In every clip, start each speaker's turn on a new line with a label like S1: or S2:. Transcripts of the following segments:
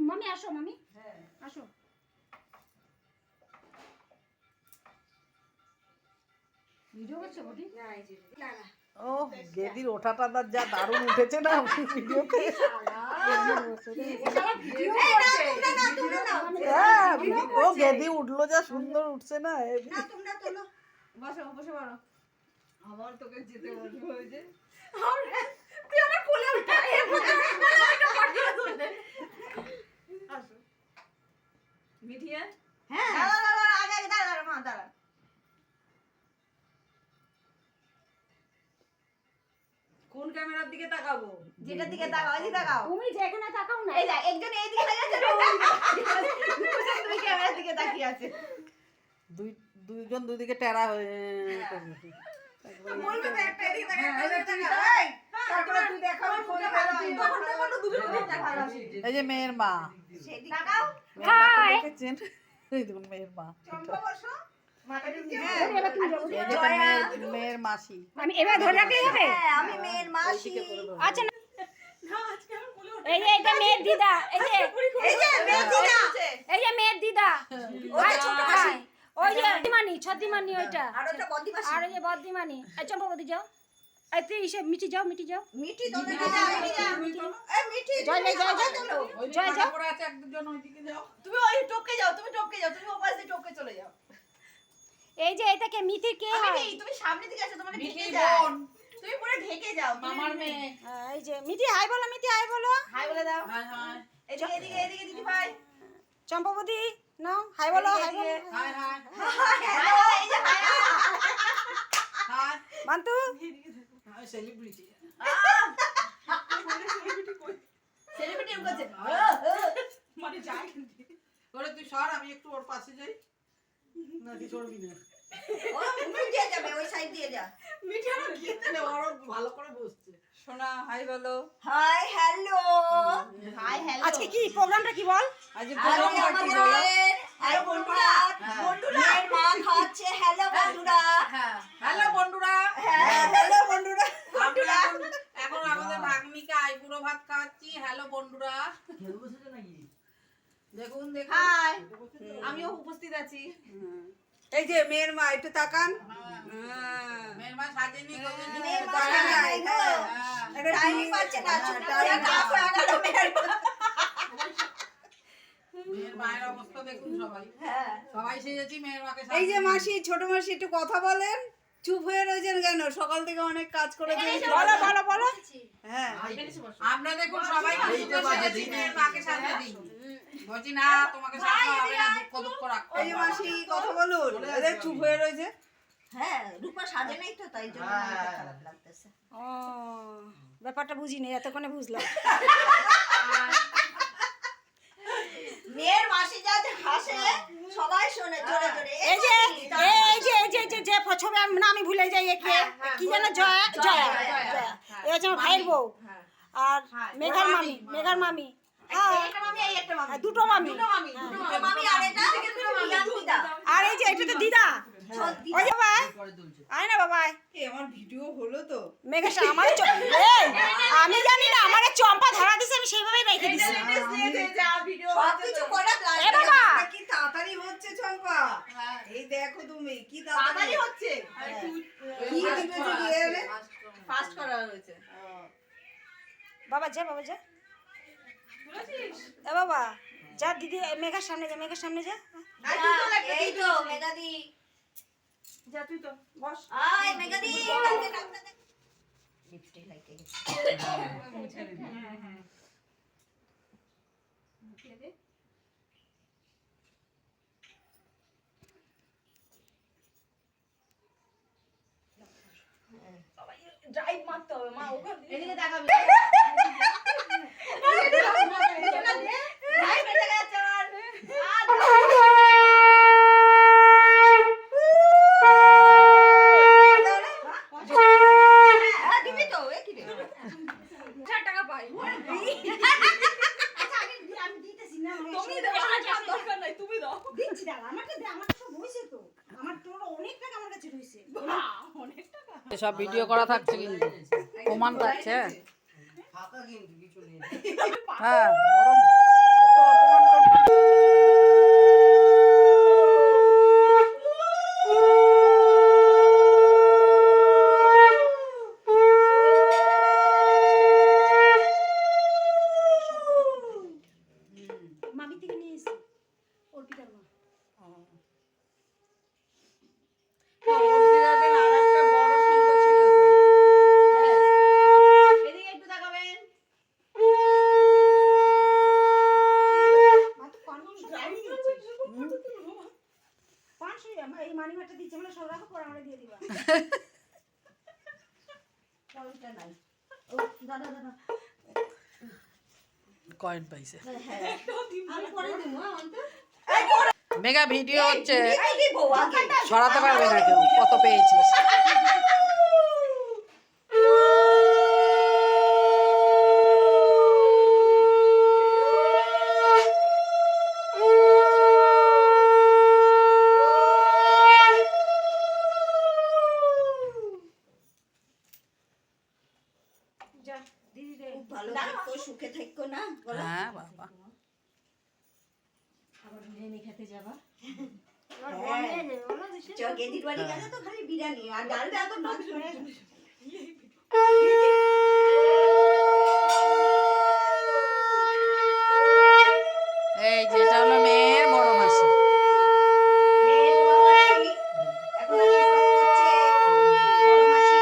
S1: মামি আসো, মামি আসো।
S2: ও গেদির ওঠাটা যা দারুণ উঠেছে না ভিডিওতে। ও গেদি উঠলো যা সুন্দর উঠছে না।
S3: বসো বসে পড়ো। আমার তোকে যেতে বলবো ওই যে
S1: তুই আমার কোলে উঠা
S3: আসো মিঠিয়া।
S1: হ্যাঁ
S3: আগে দাঁড়া মা দাঁড়া। কোন ক্যামেরার দিকে তাকাবো? যেটার দিকে তাকাও, এই দিকে তাকাও।
S1: তুমি যেখানে তাকাও না।
S3: এই যা একজন এই দিকে তাকিয়ে আছে, দুই ক্যামেরার দিকে তাকিয়ে আছে।
S2: দুইজন দুই দিকে টেরা হয়ে
S3: বলবে তো একটা এদিকে তাকা, তারপরে তুই দেখাবি ফোনে তখন দুজন দিকে তাকাও।
S2: এই যে মেয়ের মা
S3: সেদিকে তাকাও।
S1: হাই
S2: দেখেছেন, এই দেখুন মেয়ের মা।
S3: চম্পা বসো। মাথাটা
S2: এই যে তার মেয়ের মাসি।
S1: আমি এবার ধরে রাখলেই হবে।
S3: হ্যাঁ আমি মেয়ের মাসি।
S1: আচ্ছা না আজকে আমি বলে এই যে এটা মেয়ের দিদা, এই যে
S3: মেয়ের দিদা,
S1: এই যে মেয়ের দিদা, ওই ছোট মাসি, ওই যে ছদ্দিমানি ওইটা,
S3: আর ওটা বদ্দিমাসি,
S1: আর এই যে বদ্দিমানি। এই চম্পাবতী যাও, এই তুই এসে মিটি যাও।
S3: মিঠি তোমরা
S1: মিটি
S3: এই মিঠি
S1: জয় জয় জয় জয় জয় জয়।
S2: পড়ে আছে একজন ওইদিকে যাও।
S3: তুমি ওই টপকে যাও, তুমি ওপাশ দিয়ে টপকে চলে যাও।
S1: এই যে এটাকে মিতি কে হয়?
S3: তুমি সামনে দিকে আসো, তোমাকে ঢেকে
S2: মিঠি
S3: যাও।
S2: বোন,
S3: তুমি পুরো ঢেকে যাও।
S2: মামার মেয়ে।
S1: এই যে মিটি হাই বলো, মিটি হাই বলো।
S3: হাই বলে দাও।
S2: হাই হাই
S3: এদিকে দিদি ভাই।
S1: চম্পাবতী নাও হাই বলো, হাই বলো।
S2: হাই হাই
S3: হাই এই যে হাই।
S2: হাই।
S1: মান্তু
S2: আমি সেলিব্রিটি।
S3: সেলিব্রিটি করছে।
S2: মানে যাই ওরে তুই সর, আমি একটু ওর পাশে যাই। নাকি সরবি না?
S3: ও তুমি দিয়ে যাবে, ওই সাইড দিয়ে যা।
S2: মিঠি আর গিয়ে ওর ভালো করে বসছে।
S3: সোনা হাই বলো। Hi hello. Hi hello.
S1: আজকে কি প্রোগ্রামটা কি বল?
S2: আজ
S3: হ্যালো বন্ধুরা, মেয়ের মা খাচ্ছে। হ্যালো বন্ধুরা।
S2: হ্যাঁ হ্যালো বন্ধুরা।
S3: হ্যাঁ হ্যালো বন্ধুরা।
S2: আমরা এখন আমাদের ভাগ্নিকে আইবুড়ো ভাত খাওয়াচ্ছি। হ্যালো বন্ধুরা। দেখুন দেখুন।
S3: হাই। আমিও উপস্থিত আছি।
S4: এই যে মেয়ের মা একটু তাকান।
S2: মেয়ের মা সাজেনি গোজেনি।
S3: মেয়ের মা সাজেনি গো। টাইমই পাচ্ছে না, চুপ করে কাকু আগালো মেয়ের মা।
S2: মেয়ের মায়ের অবস্থা দেখুন সবাই।
S3: হ্যাঁ
S2: সবাই সেজেছি মেয়ের মাকে
S4: এই যে
S2: সাজিয়ে।
S4: মাসি, ছোট মাসি একটু কথা বলেন। চুপ হয়ে রয়েছেন কেন? সকাল থেকে অনেক কাজ করে দিয়েছেন।
S1: বলো বলো বলো।
S4: হ্যাঁ
S2: আমরা দেখুন সবাই সেজেছি মেয়ের মাকে সাজিয়ে দিই। বলছি না তোমাকে সাজতে হবে না, দুঃখ রাখতে
S4: এই যে মাসি কথা বলুন। এদের চুপ হয়ে রয়েছে।
S3: হ্যাঁ রূপা সাজে নাই তো, তাই জন্য মনটা খারাপ লাগতেছে।
S1: ও ব্যাপারটা বুঝিনি, এতক্ষণে বুঝলাম।
S3: মেয়ের মাসি যা হাসে সবাই শোনে জোরে জোরে।
S1: এই যে যে ছবি আমি ভুলে যাই, একে কি যেন জয়া জয়া জয়া, এই হচ্ছে আমার ভাইয়ের বউ। আর মেঘার মামি। হ্যাঁ
S3: একটা মামি এই একটা মামি।
S1: দুটো মামি।
S3: দুটো মামি আর এটা ইয়াং দিদা।
S1: আর এই যে এটা তো দিদা। ওই যে বাবা আয় না বাবা।
S4: এই আমার ভিডিও হলো তো।
S1: মেঘা আমার আমি জানি না, আমার চম্পা ধরা দিছে, আমি সেইভাবেই রেখে দিছি।
S3: সবকিছু করে
S1: এ বাবা
S4: কি তাড়াতাড়ি হচ্ছে চম্পা। এই দেখো তুমি কি তাড়াতাড়ি
S3: হচ্ছে।
S4: কি দিতেছে দিয়ে এলে?
S3: ফাস্ট করা হয়েছে।
S1: বাবা যা এ বাবা যা, দিদি মেঘার সামনে যা।
S3: এই তো মেগাদি।
S1: যা তুই তো বস।
S3: আয় মেগাদি কালকে ডাক্তার দেখ। লিপস্টিক লাইকে গেছে। ড্রাইভ মারতে হবে মা, ওখানে এদিকে তাকাবি। টাকা পাই
S1: আচ্ছা, আমি দিতেছি না
S3: তুমি দাও, আমার আর দরকার নাই, তুমি দাও।
S1: দিচ্ছি দাঁড়া আমাকে দে, আমার তো সব হয়েছে তো, আমার তোর অনেক টাকা আমার কাছে রয়েছে।
S3: অনেক টাকা।
S2: সব ভিডিও করা থাকছে কিন্তু প্রমাণ থাকছে।
S5: ফাঁকা কিন্তু কিছু নেই।
S2: হ্যাঁ ওরম কত অপমান করছে।
S1: মামি থেকে নিয়ে এসেছি অর্পিতার মা।
S3: অর্পিতাদের আরেকটা বড় সংখ্যা ছিল তো। হ্যাঁ। এদিকে একটু তাকাবেন।
S1: মা তো 500 টাকা দিয়েছিস। 500 এই মানি ব্যাগটা দিচ্ছে বলে সব রাখো, পরে আমরা দিয়ে দিবা। পয়সা নাই। ও দাদা দাদা
S2: কয়েন পাইছে।
S1: আমি পরে দেব অন্তত।
S2: মেগা ভিডিও হচ্ছে,
S3: এই দিব আগে।
S2: সরাতে পারবে না কেউ কত পেয়েছিস।
S1: যা দিদি দে।
S3: ভালো থাকো, সুখে থাকো না।
S2: হ্যাঁ বাবা
S1: আবার বিরিয়ানি খেতে যাবা?
S3: গেদির বাড়ি গেলে তো খালি বিরিয়ানি আর ডালটা তো নষ্ট হয়ে যাবে।
S2: এই যেটা হলো মেয়ের বড় মাসি।
S3: মেয়ের বড় মাসি এখন আশীর্বাদ করছে। বড় মাসি,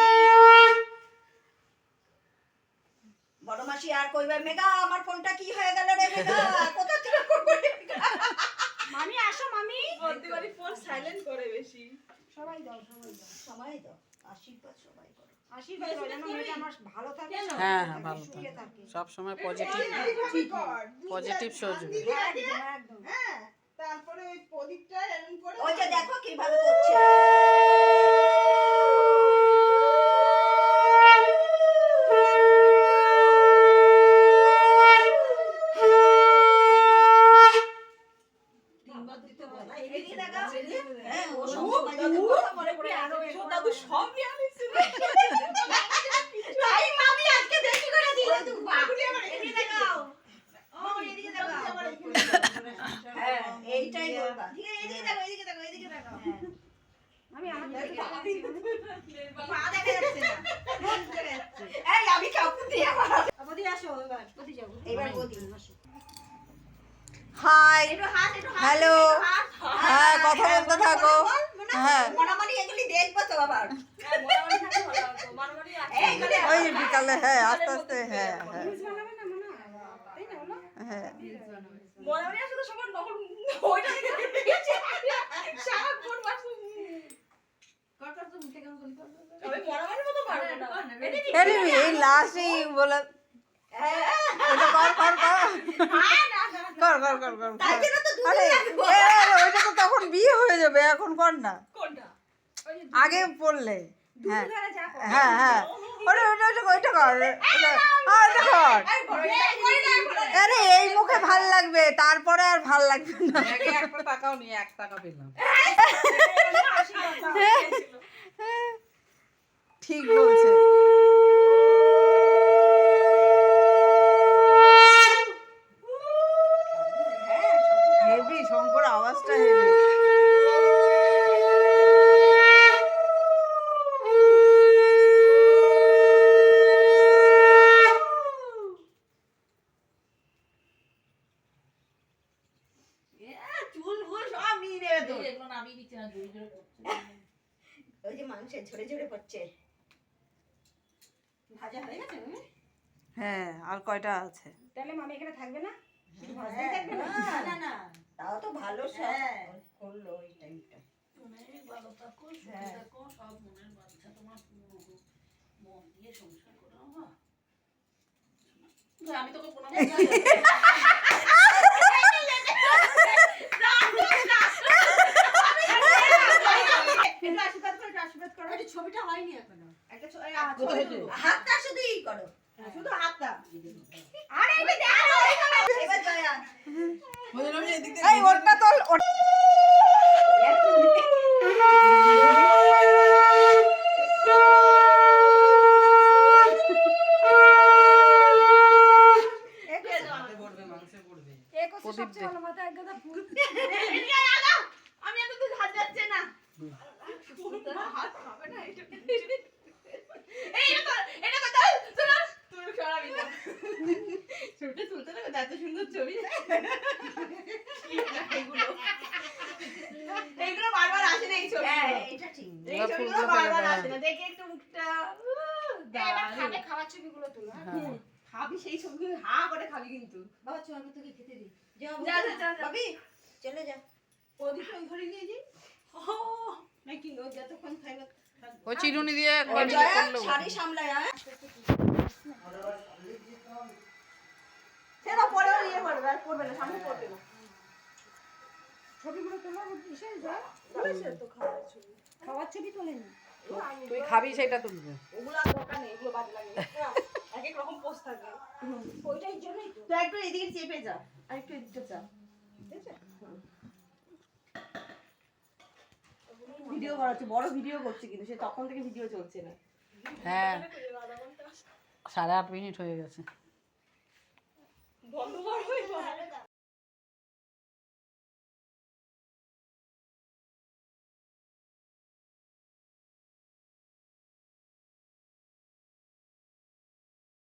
S3: বড় মাসি আর কইবে মেগা আমার ফোনটা কি হয়ে গেল রে মেগা, কোথা থেকে করবে?
S1: মামি আসো মামি।
S4: প্রতিবারই ফোন সাইলেন্ট করে বেশি।
S1: সবাই দাও সবাই দাও।
S3: সময় দাও, আশীর্বাদ সবাই করো।
S1: আশীর্বাদ করো যেন মেয়েটা আমার ভালো থাকে,
S2: হ্যাঁ হ্যাঁ ভালো
S1: সুখে
S2: থাকে,
S1: থাকে।
S2: সব সময় পজিটিভ পজিটিভ সোচবে।
S1: একদম একদম।
S4: হ্যাঁ, তারপরে ওই প্রদীপটা এরকম করে
S3: ওই যে দেখো কিভাবে করছে। এদিকে দেখাও। হ্যাঁ, ও সবসময় যাতে কথা মনে পড়ে আছে।
S4: দাদু সব নিয়ে আনিছিল।
S3: তাই মামি আজকে বেশি করে দিলে তো। এদিকে দেখাও। ও এদিকে দেখাও। হ্যাঁ, এইটাই বলবা। ঠিক আছে, এদিকে দেখো, এদিকে দেখো, এদিকে দেখো।
S1: আমি আমার
S3: পা দেখা যাচ্ছে না। মন দেখা যাচ্ছে। এই আমি কাপড় দিয়ে আমার।
S1: বদি আসো এবার, বদি যাও।
S3: এবার বদি।
S2: হাই
S3: একটু হাত, একটু হাত।
S2: হ্যালো। হ্যাঁ কথা বলতে থাকো। হ্যাঁ
S3: মনামনি এগুলি দেখবো তো আবার। এই করে
S2: ওই বিকালে, হ্যাঁ আস্তে আস্তে, হ্যাঁ হ্যাঁ
S1: রিলস বানাবে না মনে হয়? তাই না বলো?
S2: হ্যাঁ
S3: মনামনি আসলে সবার নকল ওইটা দিয়েছে। সারাক্ষণ বাসু। তবে মনামনির মতো পারবে না।
S2: এরিবি এই লাস্টই বলে এটা কর কর কর কর কর কর কর
S3: তাই জন্য তো দুদিন
S2: আরে
S3: লাগবে।
S2: ওইটা তো তখন বিয়ে হয়ে যাবে, এখন কর না,
S4: কোনটা?
S2: আগে পড়লে। হ্যাঁ
S1: ধরে যা করো।
S2: হ্যাঁ হ্যাঁ ওটা ওইটা ওইটা ওইটা কর, ওইটা কর। আরে এই মুখে ভাল লাগবে, তারপরে আর ভাল লাগবে না।
S5: একটা টাকাও নিয়ে 1 টাকা পেলাম।
S2: ঠিক বলছে। হেভি শঙ্কর আওয়াজটা হেভি।
S3: চুল ফুল সব নিয়ে নেবে তো। ওই যে মাংসের ঝরে ঝরে পড়ছে। ভাজা হয়ে গেছে মামি?
S2: হ্যাঁ আর কয়টা আছে?
S1: তাহলে মামি এখানে থাকবে না? শুধু ভাজতেই থাকবে না?
S3: না না, তাও তো ভালো সব করলো ওই টাইমটা।
S2: আমি তোকে
S1: একটু আশীর্বাদ করো, একটু আশীর্বাদ করো।
S3: এই ছবিটা হয়নি এখনো।
S1: একটা
S3: হাতটা শুধু ই করো।
S1: শুধু হাতটা।
S2: এই ওটা তোল
S5: হাতে পড়বে, মাংসে পড়বে।
S2: প্রদীপ দে।
S3: আমি এত দূর হাত যাচ্ছে না হাত খাবে না এই এটা কথা শোনা তুই সরাবি না ছবিটা তুলতে না এত সুন্দর ছবি এইগুলো বারবার আসে না এই ছবি এটা ঠিক এই ছবিগুলো বারবার আসে না দেখে একটু মুখটা
S1: এবার খাবে খাবার ছবিগুলো তুলো হ্যাঁ?
S3: খাবি সেই ছবিগুলো হা করে খাবি কিন্তু
S4: বাবা চল আমি তোকে খেতে দিই
S3: যা যা
S4: ভাবি চলে যা
S3: ওদিকে ওই ঘরে নিয়ে যাই নাকি ও যতক্ষণ খাইবে
S2: ওই চিরুনি দিয়ে একবার ইয়ে
S4: জয়া
S2: করলো।
S4: শাড়ি সামলায় হ্যাঁ
S3: সেটা পরেও ইয়ে করবে আর করবে না সামনে করবে না
S1: ছবিগুলো তোলো কিসে যায় বলেছে তো খাবার ছবি তোলেনি
S2: তুই খাবি সেটা তুলবে।
S3: ওগুলো আর দরকার নেই এগুলো বাজে লাগে এক এক রকম পোস্ট থাকে
S1: ওইটাই জন্যই তো
S3: তো একটু এদিকে চেপে যা আর একটু এদিকে যা ভিডিও করাচ্ছে বড় ভিডিও করছে কিন্তু সে তখন থেকে ভিডিও চলছে না
S2: হ্যাঁ 8:30 মিনিট হয়ে গেছে।
S3: বন্ধ কর